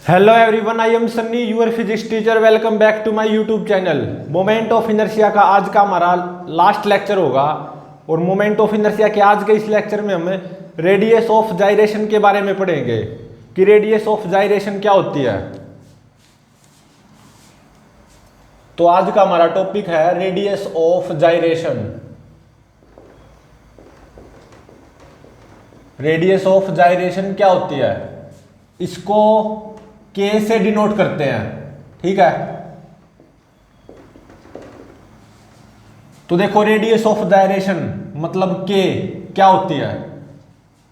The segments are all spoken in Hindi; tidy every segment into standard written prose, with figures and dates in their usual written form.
Hello everyone, I am Sunny, your physics teacher. Welcome back to my YouTube channel. Moment of inertia का आज का हमारा लास्ट लेक्चर होगा। और मोमेंट ऑफ इनर्शिया के आज के इस लेक्चर में हम रेडियस ऑफ जाइरेशन के बारे में पढ़ेंगे कि रेडियस ऑफ जाइरेशन क्या होती है। तो आज का हमारा टॉपिक है रेडियस ऑफ जाइरेशन। रेडियस ऑफ जाइरेशन क्या होती है, इसको के से डिनोट करते हैं, ठीक है। तो देखो, रेडियस ऑफ जाइरेशन मतलब के क्या होती है।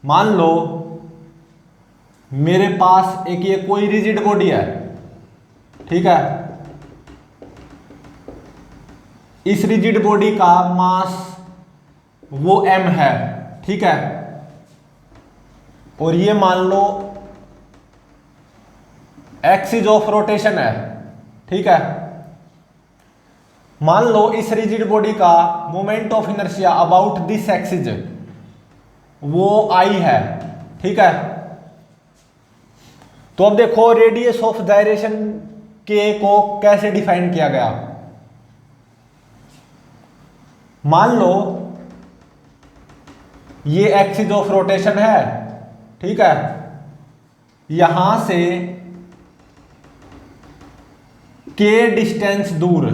मान लो मेरे पास एक ये कोई रिजिड बॉडी है, ठीक है। इस रिजिड बॉडी का मास वो m है, ठीक है। और ये मान लो एक्सिस ऑफ रोटेशन है, ठीक है। मान लो इस रिजिड बॉडी का moment of inertia about this axis वो I है, ठीक है। तो अब देखो रेडियस ऑफ जाइरेशन के को कैसे डिफाइन किया गया। मान लो ये एक्सिस ऑफ रोटेशन है, ठीक है। यहां से के डिस्टेंस दूर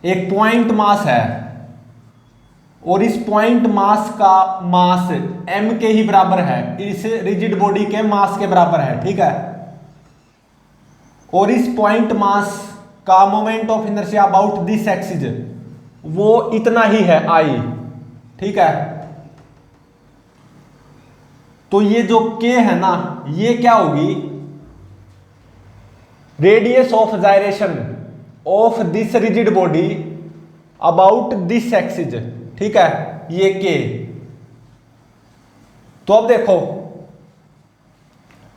एक पॉइंट मास है और इस पॉइंट मास का मास m के ही बराबर है, इस रिजिड बॉडी के मास के बराबर है, ठीक है। और इस पॉइंट मास का moment of inertia about this axis वो इतना ही है I, ठीक है। तो ये जो k है ना, ये क्या होगी, radius of gyration of this rigid body about this axis, ठीक है, ये के। तो अब देखो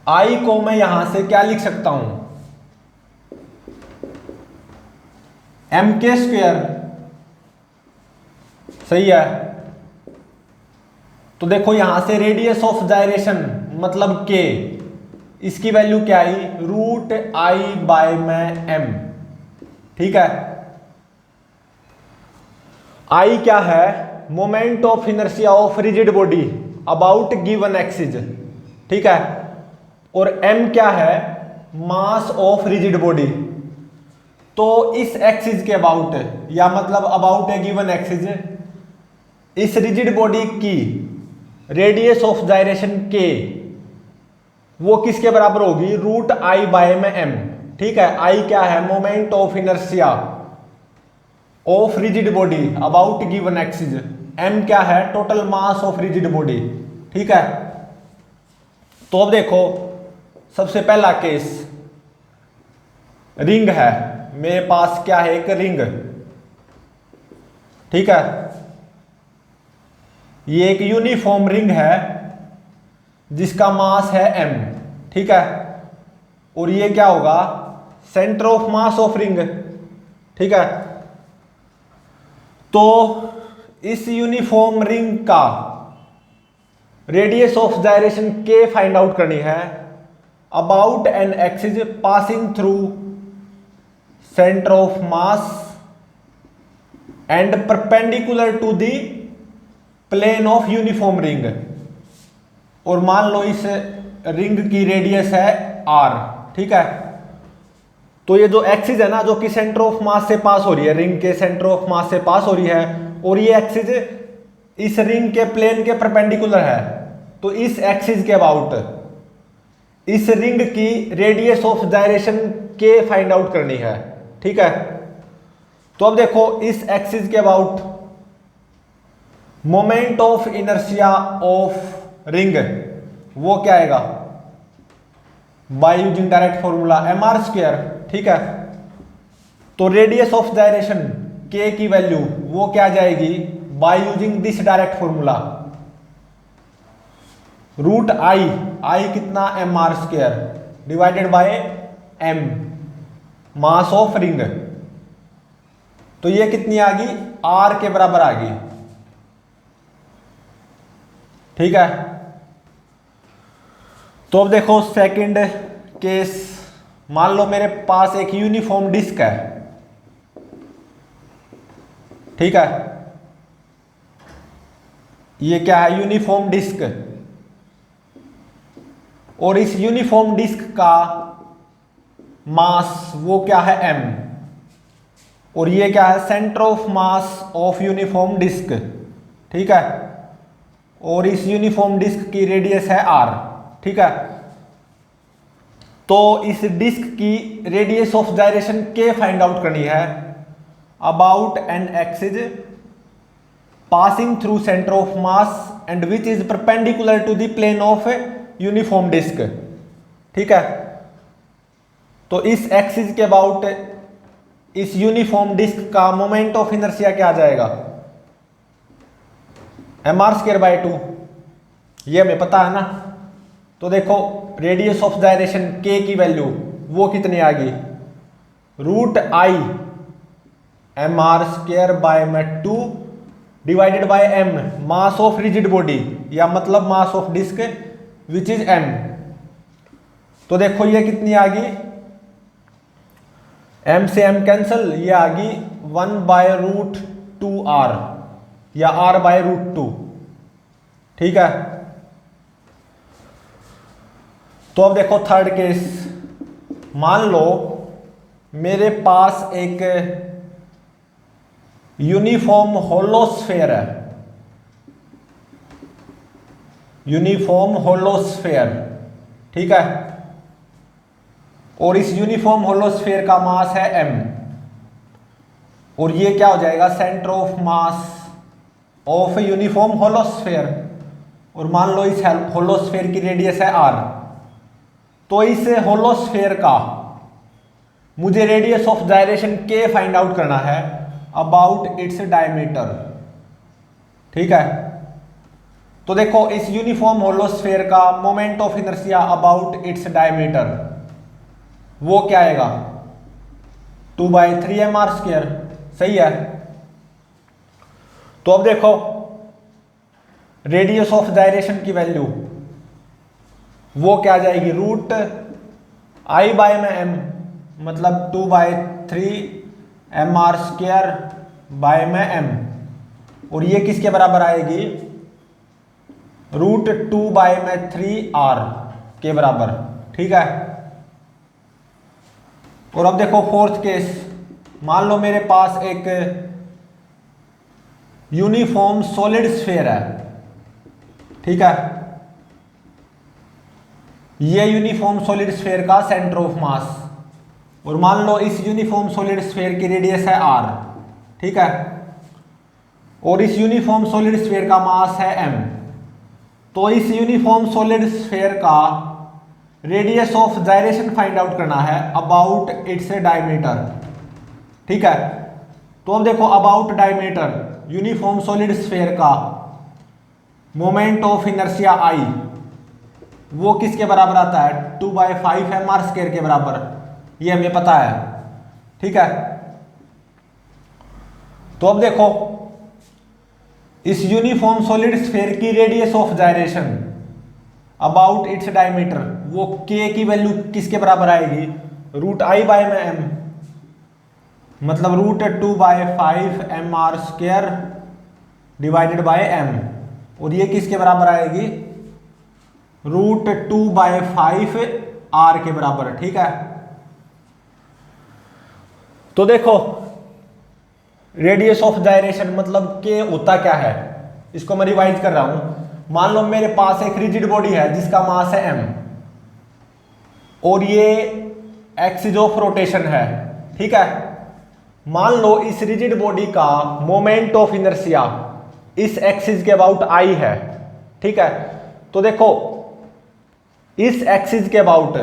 I को मैं यहां से क्या लिख सकता हूं, mk², सही है। तो देखो यहां से रेडियस ऑफ जाइरेशन मतलब के, इसकी वैल्यू क्या आई, √I/m, ठीक है। I क्या है, moment of inertia of rigid body about given axis, ठीक है। और m क्या है, मास ऑफ रिजिड बॉडी। तो इस एक्सिस के अबाउट, या मतलब अबाउट ए गिवन एक्सिस, इस रिजिड बॉडी की रेडियस ऑफ जाइरेशन के वो किसके बराबर होगी, √I/m, ठीक है। I क्या है, moment of inertia of rigid body about given axis, m क्या है, total mass of rigid body, ठीक है। तो अब देखो सबसे पहला केस, रिंग है मेरे पास, क्या है, एक रिंग, ठीक है। ये एक यूनिफॉर्म रिंग है जिसका मास है m, ठीक है। और ये क्या होगा, centre of mass of ring, ठीक है। तो इस यूनिफॉर्म रिंग का रेडियस ऑफ जाइरेशन के फाइंड आउट करनी है about an axis passing through centre of mass and perpendicular to the plane of uniform ring. और मान लो इस रिंग की रेडियस है r, ठीक है। तो ये जो एक्सिस है ना, जो कि सेंटर ऑफ मास से पास हो रही है, रिंग के सेंटर ऑफ मास से पास हो रही है, और ये एक्सिस इस रिंग के प्लेन के परपेंडिकुलर है। तो इस एक्सिस के अबाउट इस रिंग की रेडियस ऑफ जाइरेशन के फाइंड आउट करनी है, ठीक है। तो अब देखो इस एक्सिस के about moment of inertia of ring वो क्या आएगा, by using direct formula mr², ठीक है। तो रेडियस ऑफ जाइरेशन के की वैल्यू वो क्या आ जाएगी, by using this direct formula, √I कितना, mr² divided by m, mass of ring. तो ये कितनी आ गई, r के बराबर आ गई, ठीक है। तो अब देखो सेकंड केस, मान लो मेरे पास एक यूनिफॉर्म डिस्क है, ठीक है, ये क्या है, यूनिफॉर्म डिस्क, और इस यूनिफॉर्म डिस्क का मास वो क्या है, m, और ये क्या है, centre of mass of uniform disc, ठीक है, और इस यूनिफॉर्म डिस्क की रेडियस है r, ठीक है। तो इस डिस्क की radius of gyration k find out करनी है about an axis passing through centre of mass and which is perpendicular to the plane of uniform disc, ठीक है। तो इस एक्सिस के अबाउट इस यूनिफॉर्म डिस्क का मोमेंट ऑफ इनर्शिया क्या आ जाएगा, mr²/2, ये हमें पता है ना। तो देखो रेडियस ऑफ जाइरेशन k की वैल्यू वो कितनी आ गई, √i mr²/2 divided by m, mass of rigid body या मतलब mass of disc which is m। तो देखो ये कितनी आ गई, m से m कैंसल, ये आ गई 1/√2r या r/√2, ठीक है। तो अब देखो थर्ड केस, मान लो मेरे पास एक यूनिफॉर्म होलोस्फेयर है, यूनिफॉर्म होलोस्फेयर, ठीक है, और इस यूनिफॉर्म होलोस्फेयर का मास है m, और ये क्या हो जाएगा, centre of mass of uniform hollow sphere, और मान लो इस होलोस्फेयर की रेडियस है r। तो इस होलोस्फेयर का मुझे radius of gyration k find out करना है अबाउट इट्स डायमीटर, ठीक है। तो देखो इस यूनिफॉर्म होलोस्फेयर का moment of inertia about its diameter वो क्या आएगा, 2/3mr², सही है। तो अब देखो रेडियस ऑफ जाइरेशन की वैल्यू वो क्या आ जाएगी, √i/m, मतलब 2/3mr²/m, और ये किसके बराबर आएगी, √2/3r के बराबर, ठीक है। और अब देखो फोर्थ केस, मान लो मेरे पास एक यूनिफॉर्म सॉलिड स्फीयर है, ठीक है, ये यूनिफॉर्म सॉलिड स्फीयर का सेंटर ऑफ मास, और मान लो इस यूनिफॉर्म सॉलिड स्फीयर की रेडियस है r, ठीक है, और इस यूनिफॉर्म सॉलिड स्फीयर का मास है m। तो इस यूनिफॉर्म सॉलिड स्फीयर का रेडियस ऑफ जाइरेशन फाइंड आउट करना है अबाउट इट्स डायमीटर, ठीक है। तो अब देखो about diameter uniform solid sphere का मोमेंट ऑफ इनर्शिया I वो किसके बराबर आता है, 2/5mr² के बराबर, ये हमें पता है, ठीक है। तो अब देखो इस यूनिफॉर्म सॉलिड स्फीयर की radius of gyration about its diameter वो k की वैल्यू किसके बराबर आएगी, √i/m, मतलब √2/5mr² डिवाइडेड बाय m, और ये किसके बराबर आएगी, √2/5r के बराबर, ठीक है। तो देखो रेडियस ऑफ जाइरेशन मतलब k होता क्या है, इसको मैं रिवाइज कर रहा हूं। मान लो मेरे पास एक रिजिड बॉडी है जिसका मास है m, और ये एक्सिस ऑफ रोटेशन है, ठीक है। मान लो इस रिजिड बॉडी का मोमेंट ऑफ इनर्शिया इस एक्सिस के अबाउट I है, ठीक है। तो देखो इस एक्सिस के अबाउट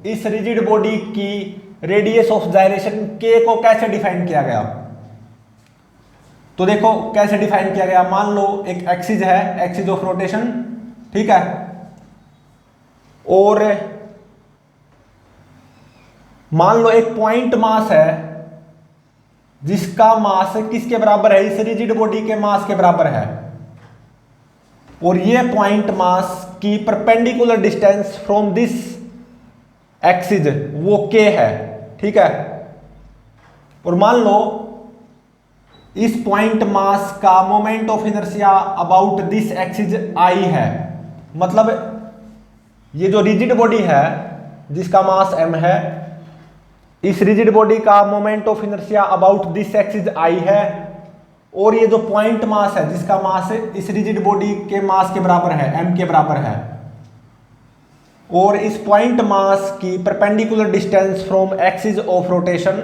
इस रिजिड बॉडी की रेडियस ऑफ जाइरेशन k को कैसे डिफाइन किया गया, तो देखो कैसे डिफाइन किया गया, मान लो एक एक्सिस है, एक्सिस ऑफ रोटेशन, ठीक है, और मान लो एक पॉइंट मास है जिसका मास किसके बराबर है, इस रिजिड बॉडी के मास के बराबर है, और ये पॉइंट मास की perpendicular distance from this axis वो के है, ठीक है। और मान लो इस पॉइंट मास का moment of inertia about this axis I है, मतलब ये जो रिजिड बॉडी है जिसका मास m है, इस रिजिड बॉडी का moment of inertia about this axis I है, और ये जो पॉइंट मास है जिसका मास इस रिजिड बॉडी के मास के बराबर है, m के बराबर है, और इस पॉइंट मास की perpendicular distance from axis of rotation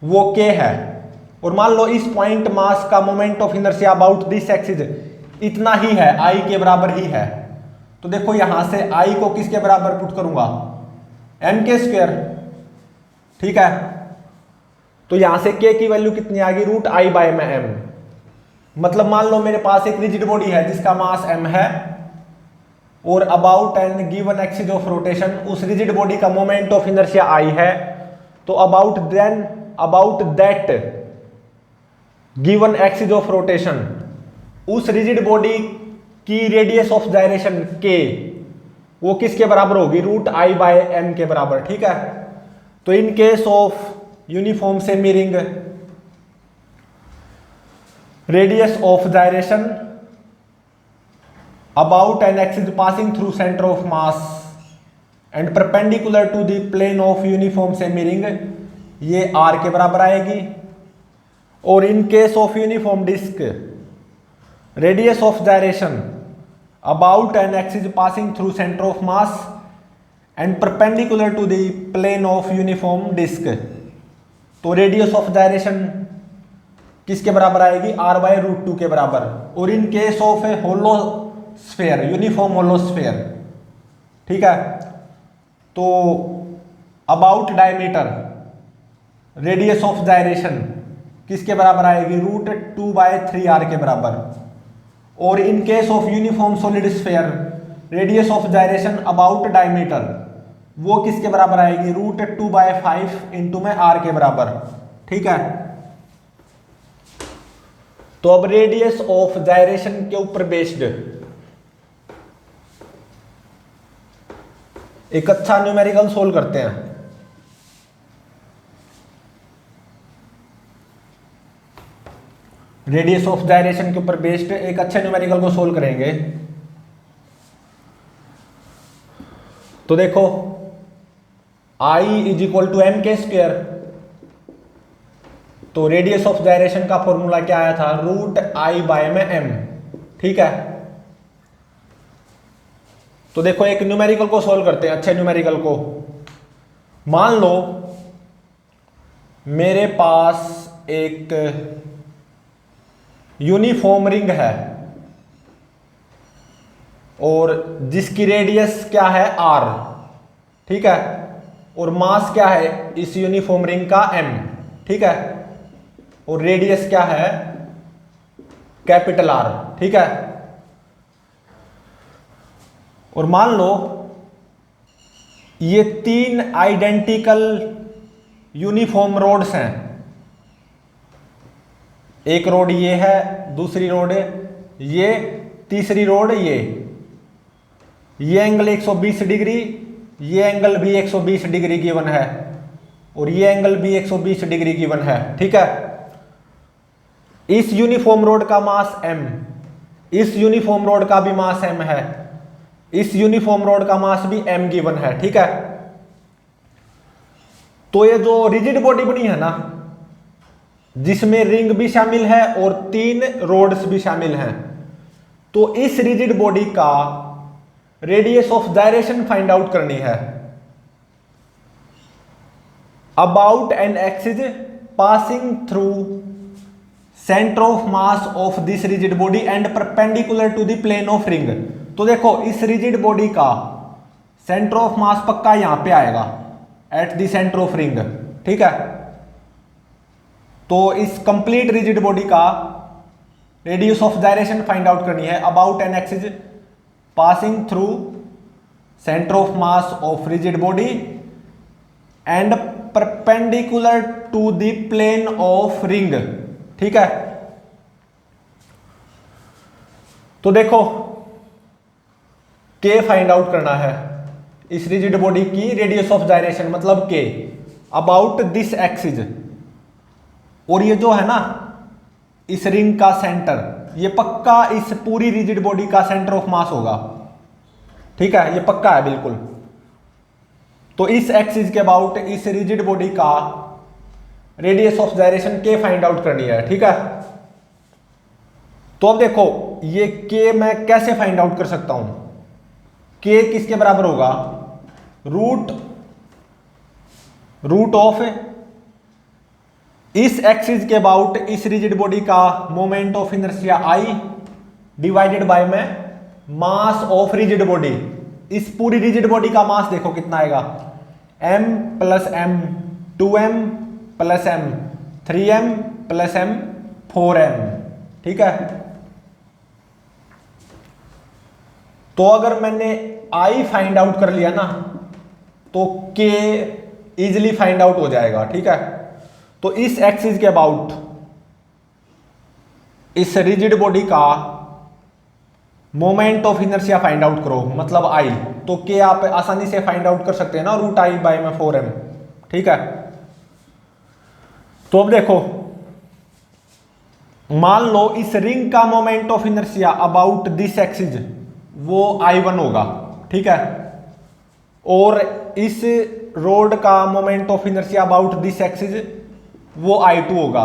वो k है। और मान लो इस पॉइंट मास का moment of inertia about this axis इतना ही है, i के बराबर ही है। तो देखो यहां से i को किसके बराबर पुट करूंगा, m के स्क्वायर, ठीक है। तो यहां से k की वैल्यू कितनी आ गई, रूट आई बाय में m। मतलब मान लो मेरे पास एक रिजिड बॉडी है जिसका मास m है, और about an given axis of rotation उस रिजिड बॉडी का मोमेंट ऑफ इनर्शिया i है। तो about that given axis of rotation उस रिजिड बॉडी की रेडियस ऑफ जायरेशन k वो किसके बराबर होगी, रूट आई बाय m के बराबर, ठीक है। तो in case of uniform semiring radius of gyration about an axis passing through centre of mass and perpendicular to the plane of uniform semiring ये r के बराबर आएगी। और in case of uniform disc radius of gyration about an axis passing through centre of mass and perpendicular to the plane of uniform disc, तो रेडियस ऑफ जायरेशन किसके बराबर आएगी, r बाय रूट 2 के बराबर। और in case of a hollow sphere, uniform hollow sphere, ठीक है, तो about diameter radius of gyration किसके बराबर आएगी, रूट 2 बाय 3r के बराबर। और in case of uniform solid sphere radius of gyration about diameter वो किसके बराबर आएगी, रूट 2 बाय 5 इंटू में r के बराबर, ठीक है। तो अब रेडियस ऑफ जायरेशन के ऊपर बेस्ड एक अच्छा न्यूमेरिकल सोल्व करते हैं। रेडियस ऑफ जायरेशन के ऊपर बेस्ड एक अच्छे न्यूमेरिकल को सोल्व करेंगे। तो देखो I is equal to m के स्क्वायर, तो रेडियस ऑफ जायरेशन का फॉर्मूला क्या आया था, रूट आई बाय में m, ठीक है। तो देखो एक न्यूमेरिकल को सोल्व करते हैं, अच्छे न्यूमेरिकल को। मान लो मेरे पास एक यूनिफॉर्म रिंग है और जिसकी रेडियस क्या है r, ठीक है, और मास क्या है इस यूनिफॉर्म रिंग का m, ठीक है, और रेडियस क्या है कैपिटल R, ठीक है। और मान लो ये 3 आइडेंटिकल यूनिफॉर्म रोड्स हैं, एक रोड ये है, दूसरी रोड ये, तीसरी रोड ये एंगल 120 डिग्री, ये एंगल भी 120 डिग्री गिवन है, और ये एंगल भी 120 डिग्री गिवन है, ठीक है। इस यूनिफॉर्म रोड का मास m, इस यूनिफॉर्म रोड का भी मास m है, इस यूनिफॉर्म रोड का मास भी m गिवन है, ठीक है। तो ये जो रिजिड बॉडी बनी है ना, जिसमें रिंग भी शामिल है और 3 रोड्स भी शामिल हैं, तो इस रिजिड बॉडी का radius of gyration find out करनी है about an axis passing through centre of mass of this rigid body and perpendicular to the plane of ring. तो देखो इस रिजिड बॉडी का सेंटर ऑफ मास पक्का यहां पे आएगा at the centre of ring, ठीक है। तो इस कंप्लीट रिजिड बॉडी का radius of gyration find out करनी है about an axis passing through centre of mass of rigid body and perpendicular to the plane of ring, ठीक है। तो देखो K फाइंड आउट करना है, इस रिजिड बॉडी की रेडियस ऑफ जाइरेशन मतलब के अबाउट दिस एक्सिस, और ये जो है ना इस रिंग का सेंटर, ये पक्का इस पूरी रिजिड बॉडी का सेंटर ऑफ मास होगा, ठीक है, ये पक्का है बिल्कुल। तो इस एक्सिस के अबाउट इस रिजिड बॉडी का रेडियस ऑफ जाइरेशन के फाइंड आउट करनी है, ठीक है। तो अब देखो ये के मैं कैसे फाइंड आउट कर सकता हूं, के किसके बराबर होगा, रूट ऑफ इस एक्सिस के अबाउट इस रिजिड बॉडी का moment of inertia I divided by में मास ऑफ रिजिड बॉडी। इस पूरी रिजिड बॉडी का मास देखो कितना आएगा, m plus m 2m plus m 3m plus m 4m, ठीक है। तो अगर मैंने I फाइंड आउट कर लिया ना तो K इजिली फाइंड आउट हो जाएगा, ठीक है। तो इस एक्सिस के अबाउट इस रिजिड बॉडी का moment of inertia find out करो मतलब I, तो K आप आसानी से फाइंड आउट कर सकते हैं ना, रूट I बाय में 4m, ठीक है। तो अब देखो मान लो इस रिंग का moment of inertia about this axis वो I1 होगा, ठीक है, और इस रोड का moment of inertia about this axis वो I2 होगा,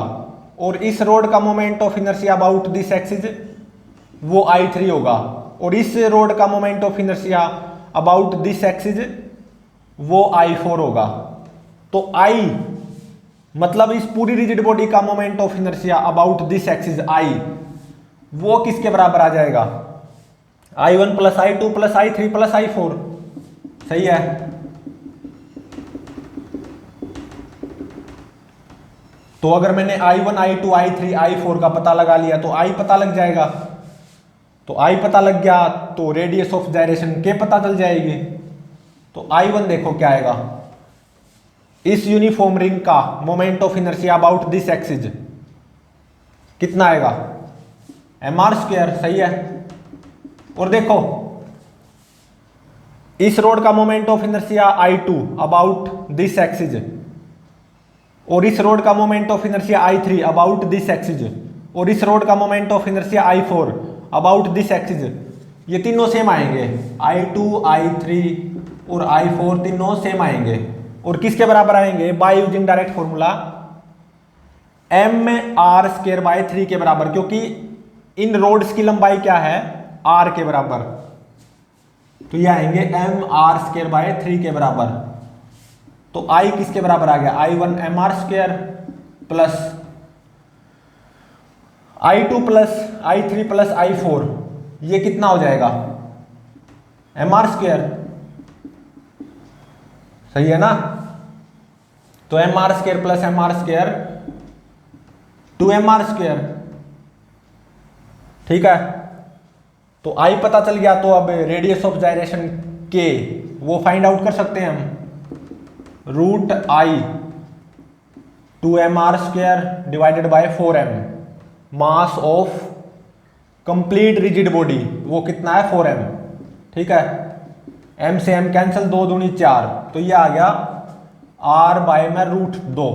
और इस रोड का moment of inertia about this axis वो I3 होगा, और इस रोड का moment of inertia about this axis वो I4 होगा। तो I मतलब इस पूरी रिजिड बॉडी का moment of inertia about this axis I वो किसके बराबर आ जाएगा, I1 plus I2 plus I3 plus I4, सही है। तो अगर मैंने I1 I2 I3 I4 का पता लगा लिया तो I पता लग जाएगा, तो I पता लग गया तो रेडियस ऑफ जाइरेशन के पता चल जाएगी। तो I1 देखो क्या आएगा, इस यूनिफॉर्म रिंग का moment of inertia about this axis कितना आएगा, mr², सही है। और देखो इस रोड का moment of inertia I2 about this axis, और इस रोड का moment of inertia I3 about this axis, और इस रोड का moment of inertia I4 about this axis, ये तीनों सेम आएंगे, I2 I3 और I4 तीनों सेम आएंगे, और किसके बराबर आएंगे, by using direct formula mr²/3 के बराबर, क्योंकि इन रोड्स की लंबाई क्या है, r के बराबर, तो ये आएंगे mr²/3 के बराबर। तो I किसके बराबर आ गया, I1 mr² plus I2 plus I3 plus I4, ये कितना हो जाएगा, mr², सही है ना। तो mr² प्लस mr² 2mr², ठीक है। तो I पता चल गया, तो अब रेडियस ऑफ जाइरेशन K वो फाइंड आउट कर सकते हैं हम, root I 2mr² divided by 4m, mass of complete rigid body वो कितना है, 4m, ठीक है। m से m कैंसिल, 2 दूनी 4, तो ये आ गया r बाय में √2,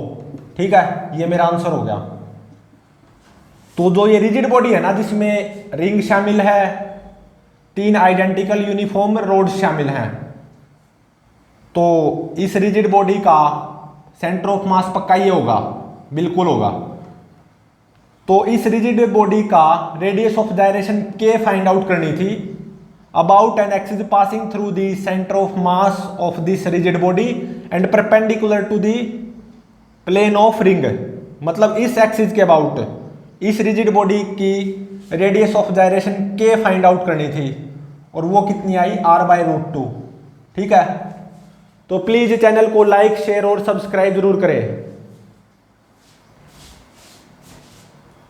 ठीक है, ये मेरा आंसर हो गया। तो जो ये रिजिड बॉडी है ना जिसमें रिंग शामिल है, 3 आइडेंटिकल यूनिफॉर्म रोड्स शामिल हैं, तो इस रिजिड बॉडी का सेंटर ऑफ मास पक्का ये होगा, बिल्कुल होगा। तो इस रिजिड बॉडी का रेडियस ऑफ जाइरेशन के फाइंड आउट करनी थी about an axis passing through the centre of mass of this rigid body and perpendicular to the plane of ring, मतलब इस एक्सिस के अबाउट इस रिजिड बॉडी की रेडियस ऑफ जाइरेशन के फाइंड आउट करनी थी, और वो कितनी आई, r/√2, ठीक है। तो प्लीज चैनल को लाइक शेयर और सब्सक्राइब जरूर करें।